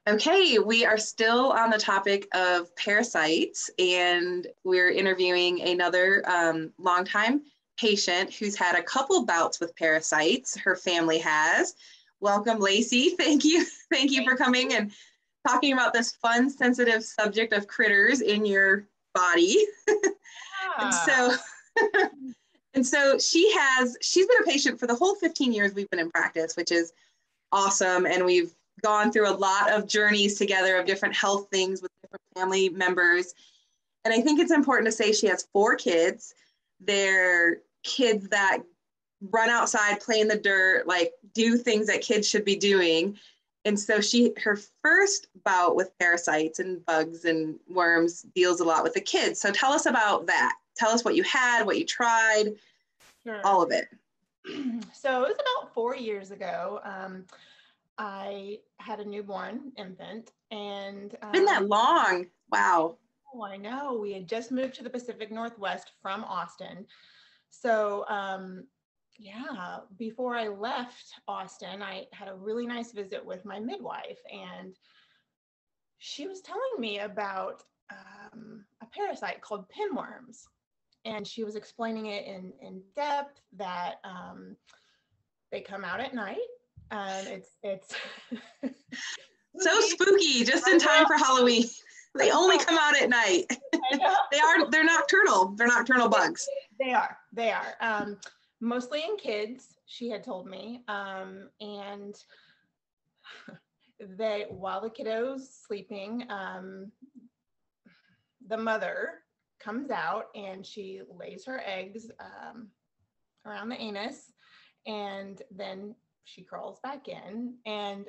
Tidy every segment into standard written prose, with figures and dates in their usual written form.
Okay, we are still on the topic of parasites, and we're interviewing another longtime patient who's had a couple bouts with parasites. Her family has. Welcome, Lacey. Thank you. Thank you for coming and talking about this fun, sensitive subject of critters in your body. And so, she's been a patient for the whole 15 years we've been in practice, which is awesome. And we've gone through a lot of journeys together of different health things with different family members. And I think it's important to say she has 4 kids. They're kids that run outside, play in the dirt, like do things that kids should be doing. And so her first bout with parasites and bugs and worms deals a lot with the kids. So tell us about that. Tell us what you had, what you tried, Sure. all of it. So it was about 4 years ago. I had a newborn infant, and It's been that long. Wow. Oh, I know. We had just moved to the Pacific Northwest from Austin. So yeah, before I left Austin, I had a really nice visit with my midwife, and she was telling me about a parasite called pinworms. And she was explaining it in depth that they come out at night. It's so spooky, just in time for Halloween. They only come out at night. They're nocturnal. They're nocturnal bugs. They are. Mostly in kids, she had told me. And while the kiddo's sleeping, the mother comes out and she lays her eggs around the anus, and then she crawls back in, and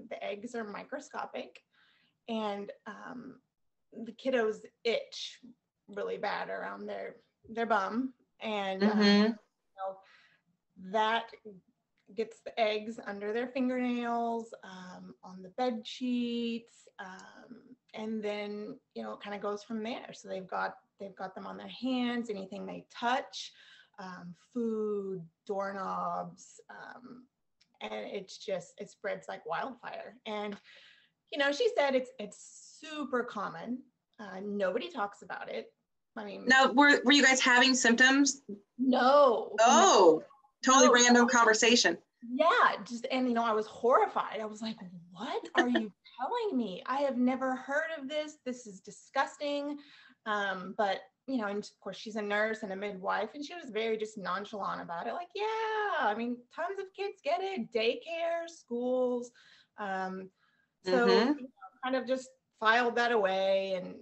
the eggs are microscopic, and the kiddos itch really bad around their bum, and that gets the eggs under their fingernails, on the bed sheets, and then it kind of goes from there. So they've got them on their hands, anything they touch, food, doorknobs, and it spreads like wildfire. And she said it's super common. Nobody talks about it. I mean, now were you guys having symptoms? No. Oh, totally random conversation. Yeah, and I was horrified. I was like, what are you telling me? I have never heard of this. This is disgusting. But and of course she's a nurse and a midwife, and she was very just nonchalant about it. Like, yeah, I mean, tons of kids get it, daycare, schools. So kind of just filed that away and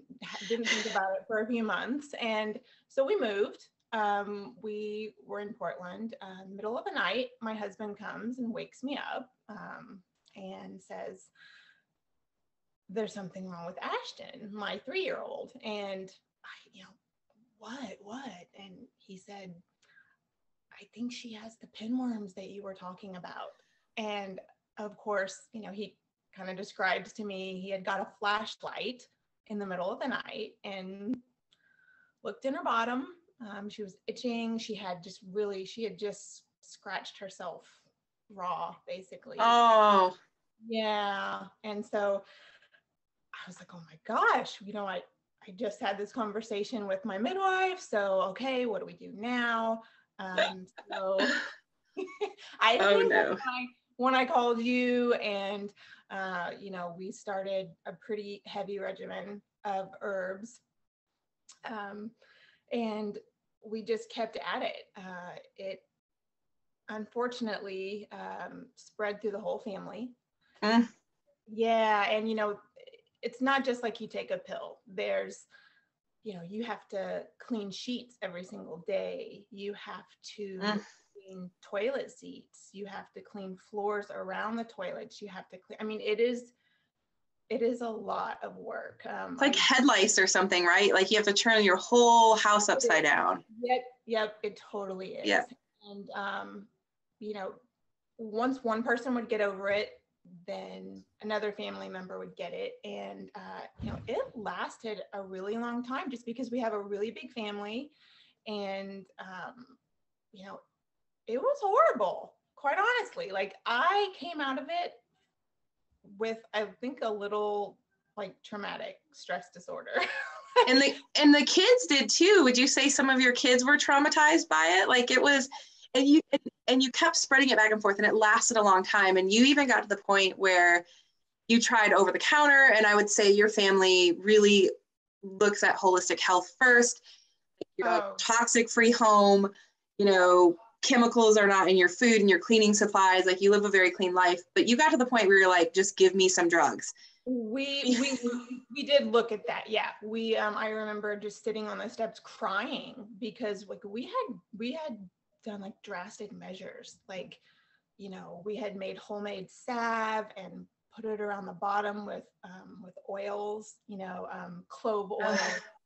didn't think about it for a few months. And so we moved. We were in Portland. Middle of the night, my husband comes and wakes me up and says, there's something wrong with Ashton, my 3-year-old. And I, what? And he said, I think she has the pinworms that you were talking about. And of course, he kind of describes to me, he had got a flashlight in the middle of the night and looked in her bottom. She was itching. She had just scratched herself raw, basically. Oh. Yeah. And so I was like, oh my gosh, I just had this conversation with my midwife. So, okay, what do we do now? So I think when I called you, and, we started a pretty heavy regimen of herbs. And we just kept at it. It unfortunately spread through the whole family. Yeah. And, it's not just like you take a pill. There's, you have to clean sheets every single day. You have to clean toilet seats. You have to clean floors around the toilets. You have to clean. I mean, it is a lot of work. It's like head lice or something, right? Like you have to turn your whole house upside down. Yep, it totally is. Yeah. And, once one person would get over it, then another family member would get it. And, it lasted a really long time just because we have a really big family. And, it was horrible, quite honestly. Like, I came out of it with, I think, a little like traumatic stress disorder. And the kids did too. Would you say some of your kids were traumatized by it? Like it was, and you kept spreading it back and forth, and it lasted a long time. And you even got to the point where you tried over the counter. And I would say your family really looks at holistic health first. Toxic free home, chemicals are not in your food and your cleaning supplies. Like you live a very clean life, but you got to the point where you're like, just give me some drugs. We did look at that. Yeah. I remember just sitting on the steps crying because like we had done like drastic measures. Like, we had made homemade salve and put it around the bottom with oils, clove oil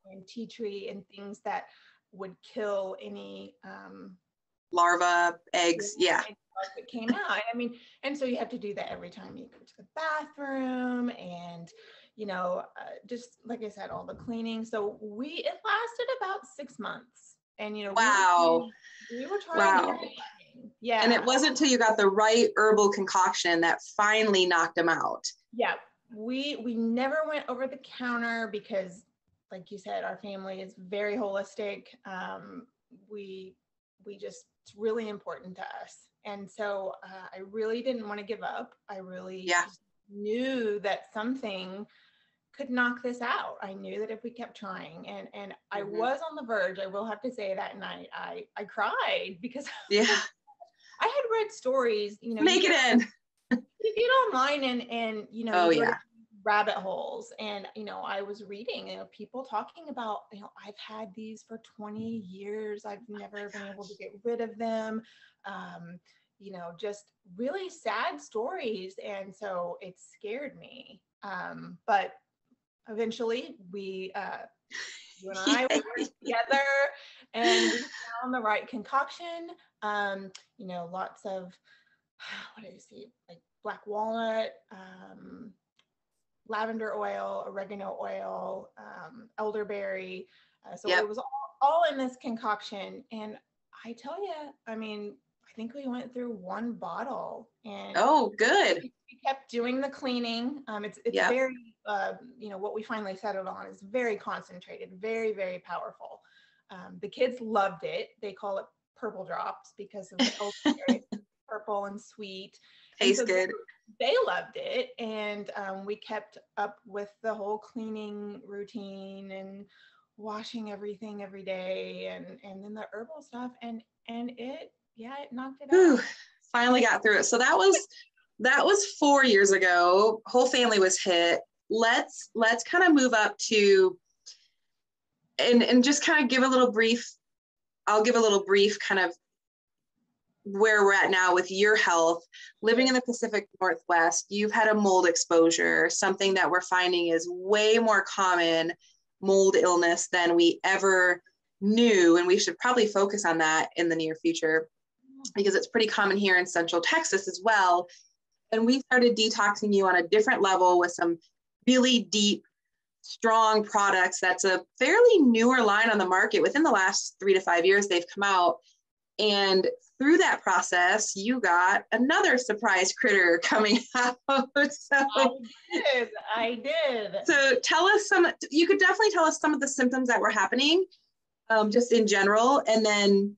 and tea tree and things that would kill any larva, eggs. Yeah. That came out. I mean, and so you have to do that every time you go to the bathroom and, just like I said, all the cleaning. So it lasted about 6 months. And, wow. We were trying to do yeah. And it wasn't until you got the right herbal concoction that finally knocked them out. Yeah. We never went over the counter because, like you said, our family is very holistic. It's really important to us. And so I really didn't want to give up. I really just knew that something could knock this out. I knew that if we kept trying, and I was on the verge, I will have to say that night, I cried because I had read stories, make it in. You get online and rabbit holes. And, I was reading, people talking about, I've had these for 20 years. I've never been able to get rid of them. Just really sad stories. And so it scared me. But eventually you and I worked together and we found the right concoction. Lots of, what do you see? Like black walnut, lavender oil, oregano oil, elderberry. It was all in this concoction. And I tell you, I mean, I think we went through one bottle and oh, good. We kept doing the cleaning. It's very, what we finally settled on is very concentrated, very, very powerful. The kids loved it. They call it purple drops because of the elderberry, purple and sweet. Tastes good. They loved it. And we kept up with the whole cleaning routine and washing everything every day and then the herbal stuff. And it knocked it out. Finally got through it. So that was 4 years ago. Whole family was hit. Let's kind of move up to and just kind of give a little brief. I'll give a little brief kind of where we're at now with your health. Living in the Pacific Northwest, you've had a mold exposure, something that we're finding is way more common mold illness than we ever knew. And we should probably focus on that in the near future because it's pretty common here in Central Texas as well. And we started detoxing you on a different level with some really deep, strong products. That's a fairly newer line on the market. Within the last 3 to 5 years, they've come out. And through that process, you got another surprise critter coming out. So, I did. So you could definitely tell us some of the symptoms that were happening just in general. And then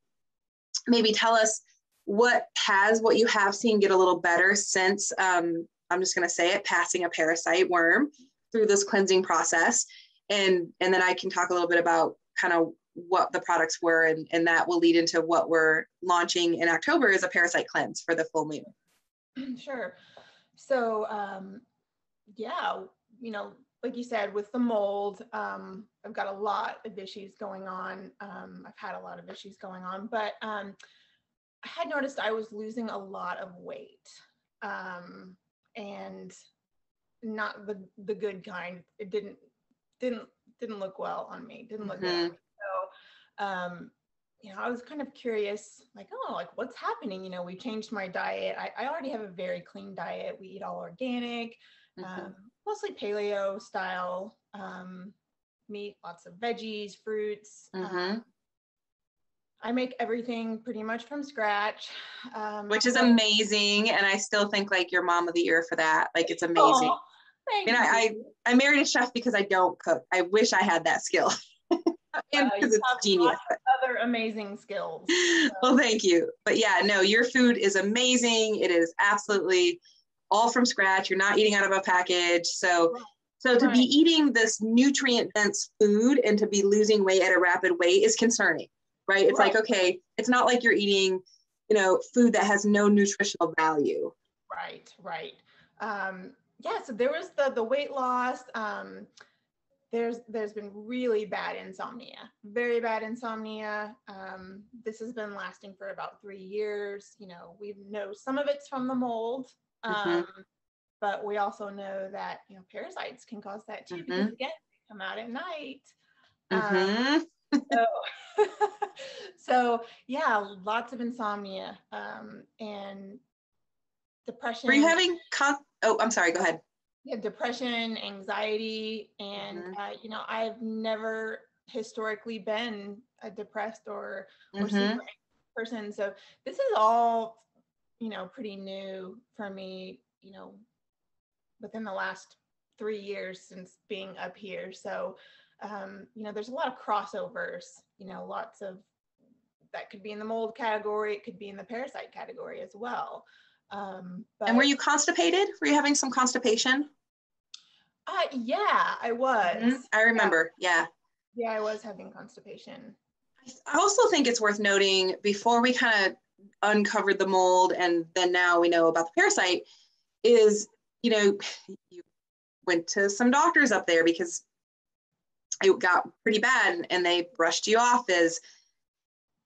maybe tell us what you have seen get a little better since, I'm just going to say it, passing a parasite worm through this cleansing process. And then I can talk a little bit about kind of what the products were, and that will lead into what we're launching in October is a parasite cleanse for the full moon. Sure. So, like you said, with the mold, I've got a lot of issues going on. I've had a lot of issues going on, but I had noticed I was losing a lot of weight, and not the good kind. It didn't look well on me. Didn't look good on me. So, I was kind of curious, like, what's happening? We changed my diet. I already have a very clean diet. We eat all organic, mostly paleo style meat, lots of veggies, fruits. I make everything pretty much from scratch. Which is amazing. And I still think like you're mom of the year for that. Like, it's amazing. Oh, thank you. I married a chef because I don't cook. I wish I had that skill. And because it's genius. Other amazing skills. So. Well, thank you. But yeah, no, your food is amazing. It is absolutely all from scratch. You're not eating out of a package. So to be eating this nutrient dense food and to be losing weight at a rapid rate is concerning, right? It's like, okay, it's not like you're eating, food that has no nutritional value. Right. Yeah, so there was the weight loss. There's been really bad insomnia, very bad insomnia. This has been lasting for about 3 years. We know some of it's from the mold, but we also know that, parasites can cause that too, because again, they come out at night. So yeah, lots of insomnia, and depression. Were you having, I'm sorry, go ahead. Yeah, depression, anxiety, and I've never historically been a depressed or super anxious person. So this is all, pretty new for me, within the last 3 years since being up here. So, there's a lot of crossovers, lots of that could be in the mold category. It could be in the parasite category as well. And were you constipated? Were you having some constipation? Yeah, I was. I remember. Yeah, I was having constipation. I also think it's worth noting, before we kind of uncovered the mold and then now we know about the parasite, is, you went to some doctors up there because it got pretty bad, and they brushed you off as,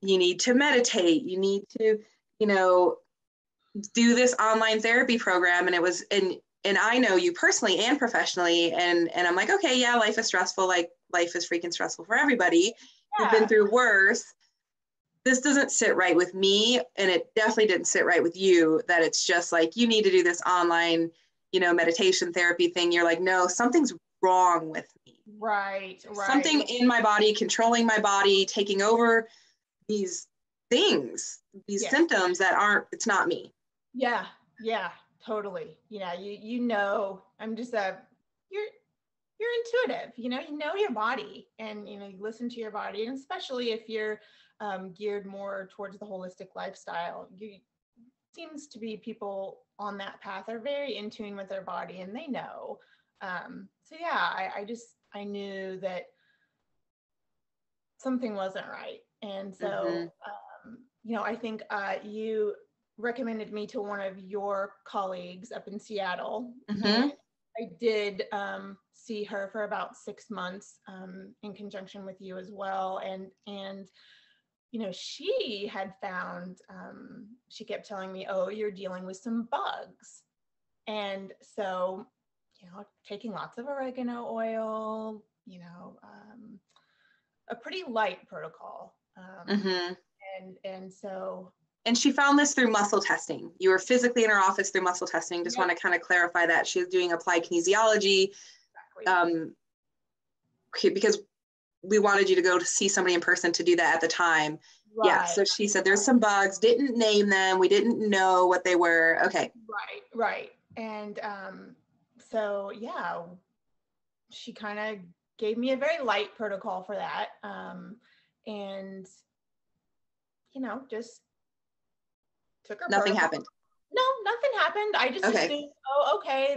you need to meditate, you need to, do this online therapy program. And it was, and I know you personally and professionally, and I'm like, okay, yeah, life is stressful. Like, life is freaking stressful for everybody. You've been through worse. This doesn't sit right with me. And it definitely didn't sit right with you, that it's just like, you need to do this online, meditation therapy thing. You're like, no, something's wrong with me. Right. Something in my body, controlling my body, taking over these things, these symptoms that aren't, it's not me. Yeah, totally. I'm just you're intuitive, you know your body, and, you listen to your body, and especially if you're geared more towards the holistic lifestyle, seems to be people on that path are very in tune with their body, and they know. So yeah, I knew that something wasn't right. And so, I think you recommended me to one of your colleagues up in Seattle. And I did see her for about 6 months in conjunction with you as well. And she had found, she kept telling me, oh, you're dealing with some bugs. And so, taking lots of oregano oil, a pretty light protocol. And she found this through muscle testing. You were physically in her office through muscle testing. Just want to kind of clarify that she was doing applied kinesiology. Exactly. Because we wanted you to go to see somebody in person to do that at the time. Right. Yeah. So she said there's some bugs, didn't name them. We didn't know what they were. Okay. Right. And so, yeah, she kind of gave me a very light protocol for that. And, just took her. Nothing happened. No, nothing happened. I just assumed, oh, okay,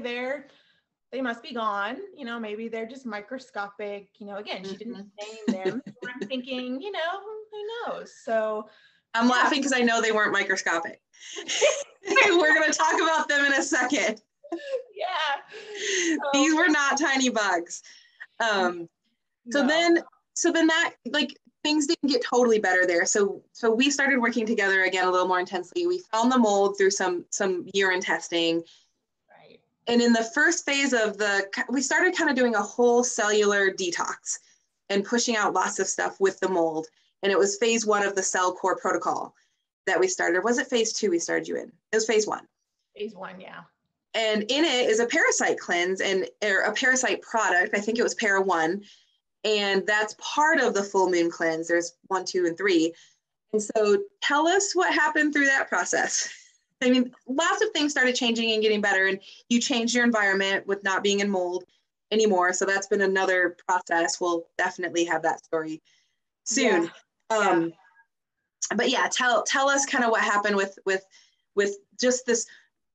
they must be gone. Maybe they're just microscopic. Again, she didn't name them. So I'm thinking, who knows? So I'm laughing because I know they weren't microscopic. We're going to talk about them in a second. Yeah. These were not tiny bugs. So then that, like, things didn't get totally better there. So we started working together again a little more intensely. We found the mold through some urine testing. Right. And in the first phase of we started kind of doing a whole cellular detox and pushing out lots of stuff with the mold. And it was phase 1 of the Cell Core protocol that we started. Was it phase 2 we started you in? It was phase 1. Phase 1, yeah. And in it is a parasite cleanse or a parasite product. I think it was Para 1. And that's part of the full moon cleanse. There's 1, 2, and 3. And so tell us what happened through that process. I mean, lots of things started changing and getting better, and you changed your environment with not being in mold anymore. So that's been another process. We'll definitely have that story soon. Yeah. But yeah, tell us kind of what happened with just this,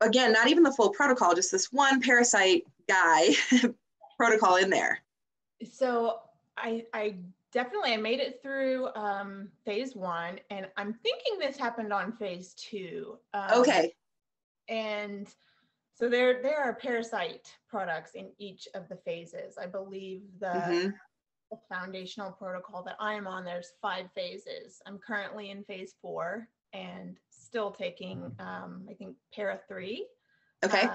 again, not even the full protocol, just this one parasite guy protocol in there. So I definitely, I made it through phase 1, and I'm thinking this happened on phase 2. Okay. And so there are parasite products in each of the phases. I believe the foundational protocol that I'm on, there's 5 phases. I'm currently in phase 4 and still taking, I think, para 3. Okay.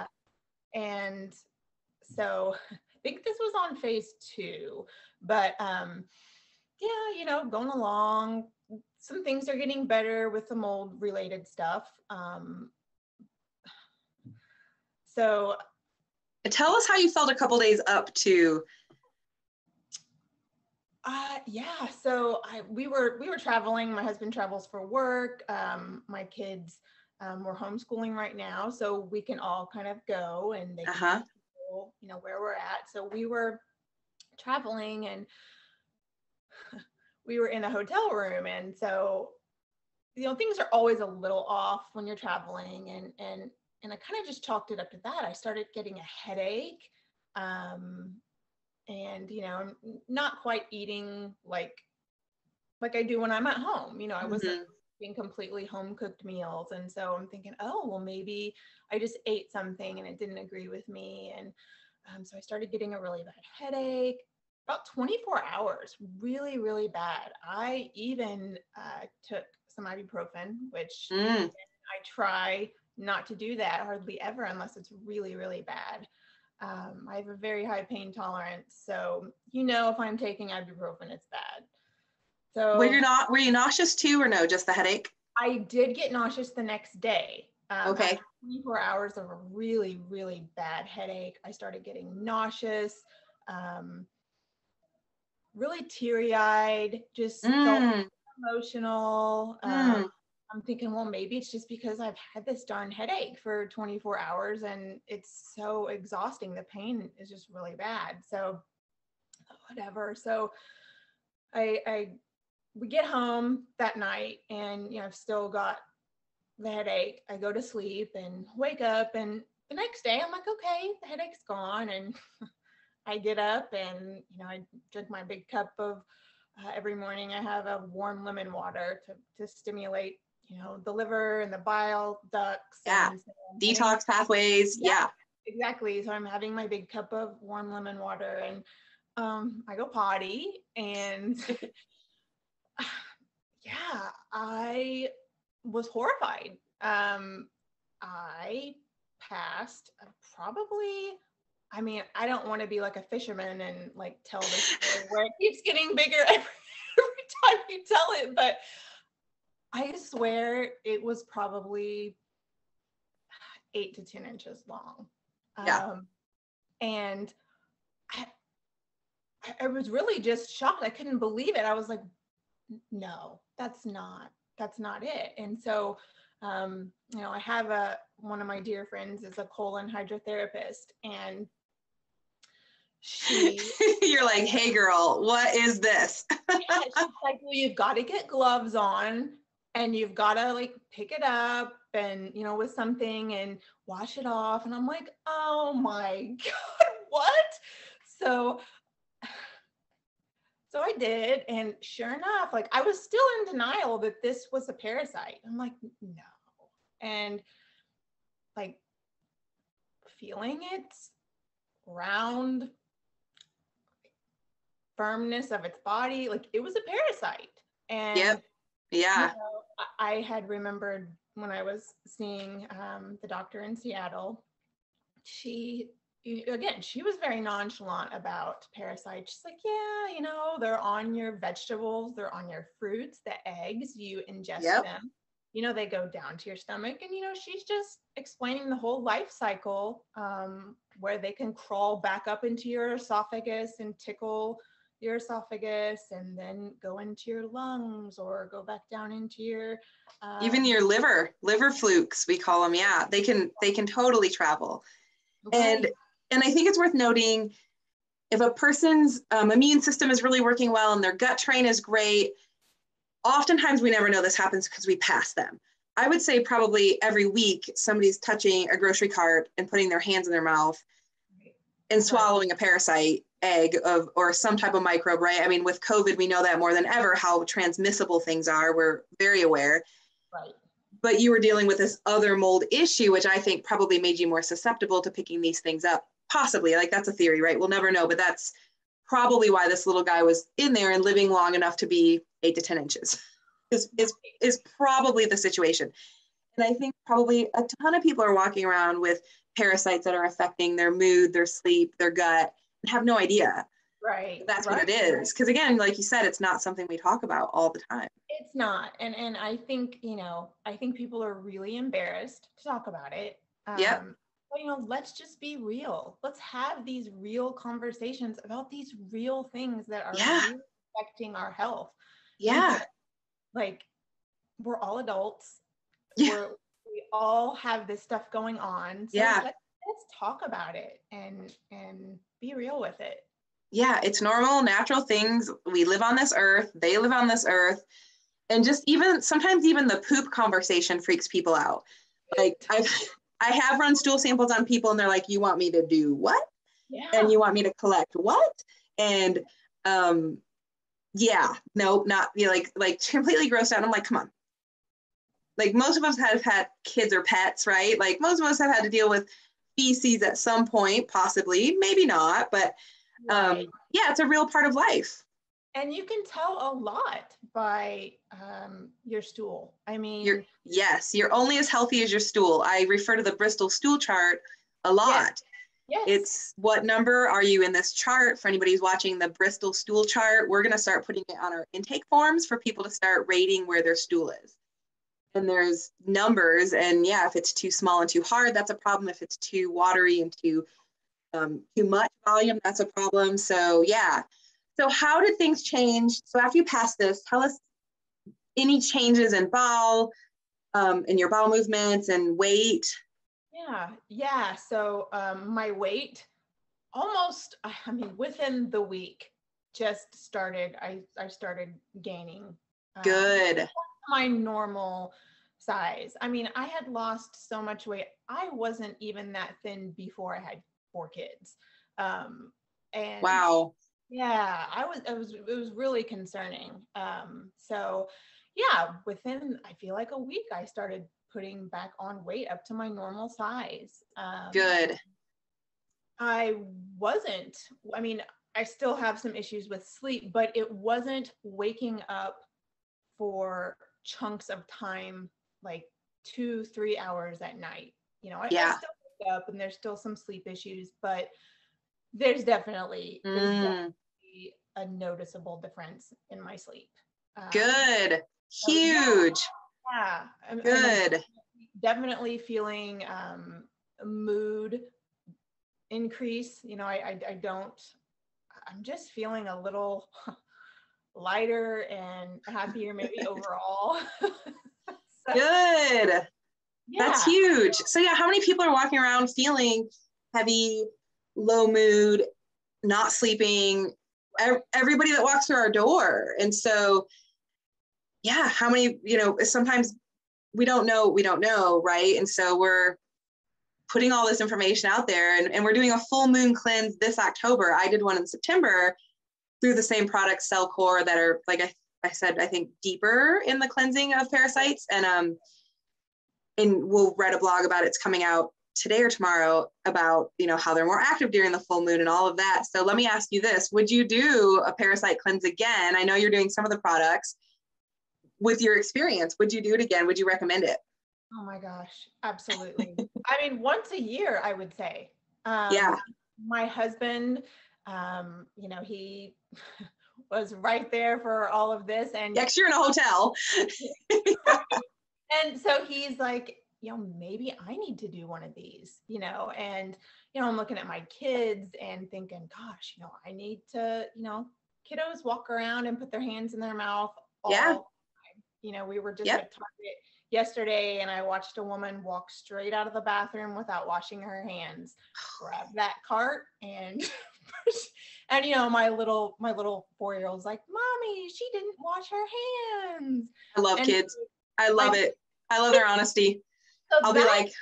And so I think this was on phase 2, but yeah, you know, going along. Some things are getting better with the mold related stuff. So tell us how you felt a couple days up to. Yeah, so we were traveling. My husband travels for work. My kids, we're homeschooling right now, so we can all kind of go and they can people, you know, where we're at. So we were traveling and we were in a hotel room, and so, you know, things are always a little off when you're traveling, and I kind of just chalked it up to that. I started getting a headache. And, you know, not quite eating like I do when I'm at home. You know, I wasn't eating completely home cooked meals. And so I'm thinking, oh, well, maybe I just ate something and it didn't agree with me. And so I started getting a really bad headache, about 24 hours, really, really bad. I even took some ibuprofen, which I try not to do that hardly ever unless it's really, really bad. I have a very high pain tolerance, so you know if I'm taking ibuprofen, it's bad. So were you nauseous too, or no, just the headache? I did get nauseous the next day. Okay. After 24 hours of a really, really bad headache, I started getting nauseous, really teary-eyed, just felt emotional. I'm thinking, well, maybe it's just because I've had this darn headache for 24 hours and it's so exhausting. The pain is just really bad. So whatever. So we get home that night and, you know, I've still got the headache. I go to sleep and wake up, and the next day I'm like, okay, the headache's gone. And I get up and, you know, I drink my big cup of, every morning I have a warm lemon water to stimulate, you know, the liver and the bile ducts. Yeah. And so detox pathways. Yeah. Exactly. So I'm having my big cup of warm lemon water, and I go potty, and yeah, I was horrified. I passed probably, I mean, I don't want to be like a fisherman and like tell this story where it keeps getting bigger every time you tell it, but I swear it was probably 8 to 10 inches long. And I was really just shocked. I couldn't believe it. I was like, no, that's not it. And so, you know, I have one of my dear friends is a colon hydrotherapist, and you're like, hey girl, what is this? She's like, well, you've got to get gloves on and you've got to like pick it up and, you know, with something and wash it off. And I'm like, oh my God, what? So I did. And sure enough, like I was still in denial that this was a parasite. I'm like, no. And like feeling its round firmness of its body, like it was a parasite. And yeah, you know, I had remembered when I was seeing the doctor in Seattle, she was very nonchalant about parasites. She's like, yeah, you know, they're on your vegetables, they're on your fruits, the eggs, you ingest them, you know, they go down to your stomach. And, you know, she's just explaining the whole life cycle, where they can crawl back up into your esophagus and tickle your esophagus and then go into your lungs or go back down into your even your liver flukes, we call them. Yeah, they can totally travel. right. And I think it's worth noting, if a person's immune system is really working well and their gut train is great, oftentimes we never know this happens because we pass them. I would say probably every week somebody's touching a grocery cart and putting their hands in their mouth and swallowing a parasite egg or some type of microbe, right? I mean, with COVID, we know that more than ever how transmissible things are. We're very aware. Right. But you were dealing with this other mold issue, which I think probably made you more susceptible to picking these things up. Possibly, like that's a theory, right? We'll never know, but that's probably why this little guy was in there and living long enough to be 8 to 10 inches is probably the situation. And I think probably a ton of people are walking around with parasites that are affecting their mood, their sleep, their gut, and have no idea. Right. That's what it is. Because again, like you said, it's not something we talk about all the time. It's not. And I think, I think people are really embarrassed to talk about it. Yep. But, let's just be real. Let's have these real conversations about these real things that are really affecting our health. Yeah. Because, like, we're all adults. Yeah. We all have this stuff going on. So yeah. Let's talk about it and be real with it. Yeah, it's normal, natural things. We live on this earth. They live on this earth. And just sometimes even the poop conversation freaks people out. Like I have run stool samples on people and they're like, you want me to do what? Yeah. And you want me to collect what? And yeah, no, not like completely grossed out. I'm like, come on. Like most of us have had kids or pets, right? Like most of us have had to deal with feces at some point, possibly, maybe not, but yeah, it's a real part of life. And you can tell a lot by your stool. I mean, you're only as healthy as your stool. I refer to the Bristol stool chart a lot. Yes. It's what number are you in this chart? For anybody who's watching the Bristol stool chart, we're going to start putting it on our intake forms for people to start rating where their stool is. And there's numbers, and yeah, if it's too small and too hard, that's a problem. If it's too watery and too much volume, that's a problem. So yeah. So how did things change? So after you passed this, tell us any changes in bowel, in your bowel movements and weight. Yeah. So my weight almost, within the week just started, I started gaining. Good. My normal size. I mean, I had lost so much weight. I wasn't even that thin before I had 4 kids. And wow. Yeah, it was really concerning. So yeah, within, I feel like a week, I started putting back on weight up to my normal size. Good. I still have some issues with sleep, but it wasn't waking up for chunks of time, like 2-3 hours at night. I still wake up and there's still some sleep issues, but there's definitely a noticeable difference in my sleep. Good. Huge. Yeah. Good. I'm definitely feeling mood increase. I'm just feeling a little lighter and happier maybe overall. Good. That's huge. So yeah, how many people are walking around feeling heavy, low mood, not sleeping? Everybody that walks through our door. And so yeah, how many, sometimes we don't know, right? And so we're putting all this information out there, and we're doing a full moon cleanse this October. I did one in September through the same products, CellCore, that are, like I said, I think deeper in the cleansing of parasites. And we'll write a blog about it. It's coming out today or tomorrow about, how they're more active during the full moon and all of that. So let me ask you this, would you do a parasite cleanse again? I know you're doing some of the products. With your experience, would you do it again? Would you recommend it? Oh my gosh, absolutely. Once a year, I would say. My husband, he was right there for all of this. And yeah, you're in a hotel. And so he's like, maybe I need to do one of these, and, I'm looking at my kids and thinking, gosh, I need to, kiddos walk around and put their hands in their mouth all Yeah. the time. You know, we were just at Target yesterday and I watched a woman walk straight out of the bathroom without washing her hands, grab that cart and and you know, my little 4-year-old's like, Mommy, she didn't wash her hands. I love And kids. I love it. I love their honesty. so I'll be like,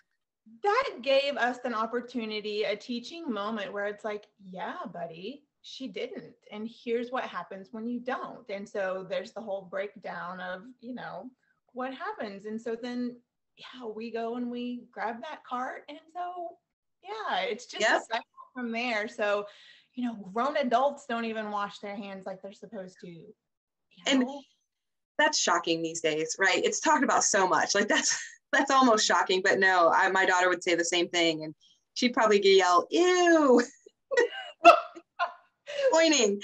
that gave us an opportunity, a teaching moment where it's like, yeah, buddy, she didn't. And here's what happens when you don't. And so there's the whole breakdown of, you know, what happens. And so then, yeah, we go and we grab that cart. And so, yeah, it's just a cycle from there. So, you know, grown adults don't even wash their hands like they're supposed to. You know? And that's shocking these days, right? It's talked about so much. Like that's almost shocking, but no, my daughter would say the same thing and she'd probably yell, ew, pointing.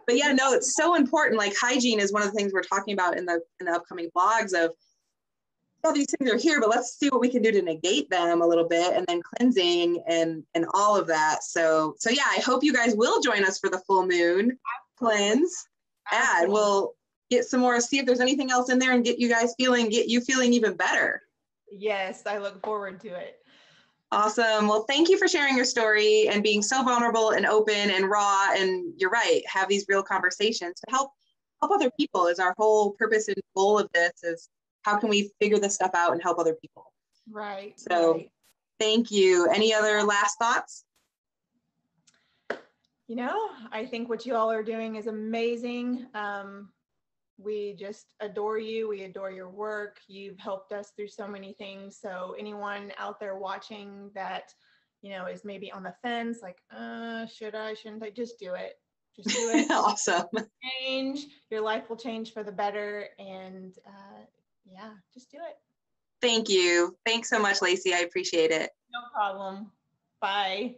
But yeah, no, it's so important. Like hygiene is one of the things we're talking about in the upcoming blogs of, oh, these things are here, but let's see what we can do to negate them a little bit, and then cleansing and all of that. So yeah, I hope you guys will join us for the full moon cleanse. And we'll get some more, see if there's anything else in there and get you feeling even better. Yes, I look forward to it. Awesome. Well, thank you for sharing your story and being so vulnerable and open and raw. And you're right, have these real conversations to help other people. Is our whole purpose and goal of this is how can we figure this stuff out and help other people? Right. So right. Thank you. Any other last thoughts? You know, I think what you all are doing is amazing. We just adore you. We adore your work. You've helped us through so many things. So anyone out there watching that, you know, is maybe on the fence, like, should I, shouldn't I? Just do it. Just do it. Awesome. Change. Your life will change for the better. And yeah, just do it. Thank you. Thanks so much, Lacey. I appreciate it. No problem. Bye.